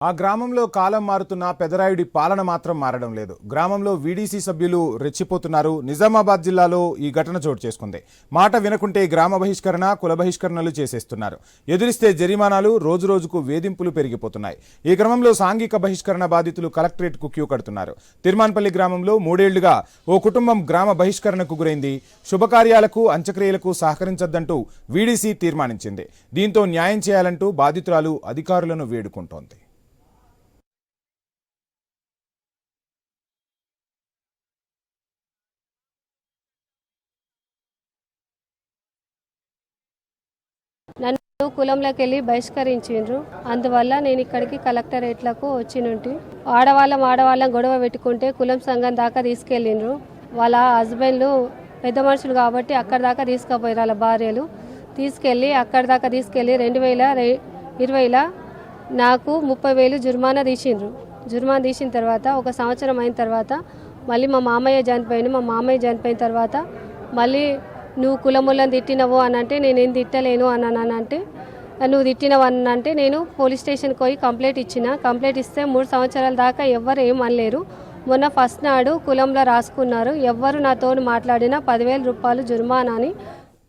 ఆ గ్రామంలో కాలం మారుతున్న పెదరాయుడి పాలన మాత్రం మారడం లేదు. గ్రామంలో వీడీసీ సభ్యులు రెచ్చిపోతున్నారు. నిజామాబాద్ జిల్లాలో ఈ ఘటన చోటు చేసుకుంది. మాట వినకుంటే గ్రామ బహిష్కరణ, కుల బహిష్కరణలు చేసేస్తున్నారు. ఎదురిస్తే జరిమానాలు, రోజురోజుకు వేధింపులు పెరిగిపోతున్నాయి. ఈ క్రమంలో సాంఘిక బహిష్కరణ బాధితులు కలెక్టరేట్కు క్యూ కడుతున్నారు. తిరుమాన్పల్లి గ్రామంలో 3 ఏళ్లుగా ఓ కుటుంబం గ్రామ బహిష్కరణకు గురైంది. శుభకార్యాలకు, అంత్యక్రియలకు సహకరించొద్దంటూ వీడీసీ తీర్మానించింది. దీంతో న్యాయం చేయాలంటూ బాధితురాలు అధికారులను వేడుకుంటోంది. నన్ను కులంలోకి వెళ్ళి బహిష్కరించిండ్రు. అందువల్ల నేను ఇక్కడికి కలెక్టరేట్లకు వచ్చినుంటి. ఆడవాళ్ళం గొడవ పెట్టుకుంటే కులం సంఘం దాకా తీసుకెళ్ళిండ్రు. వాళ్ళ హస్బెండ్లు పెద్ద మనుషులు కాబట్టి అక్కడి దాకా తీసుకుపోయారు. వాళ్ళ భార్యలు అక్కడి దాకా తీసుకెళ్ళి 2020లో నాకు 30,000 జుర్మానా తీసిండ్రు. జుర్మానా తీసిన తర్వాత 1 సంవత్సరం అయిన తర్వాత మళ్ళీ మా మామయ్య చనిపోయిన తర్వాత మళ్ళీ నువ్వు కులములను తిట్టినవు అని అంటే నేనేం తిట్టలేను అంటే నువ్వు తిట్టినవు అని అంటే నేను పోలీస్ స్టేషన్కి పోయి కంప్లైంట్ ఇస్తే 3 సంవత్సరాల దాకా ఎవ్వరు ఏం అనలేరు. మొన్న ఫస్ట్ నాడు కులంలో రాసుకున్నారు. ఎవ్వరు నాతో మాట్లాడినా 10,000 రూపాయలు జుర్మానా అని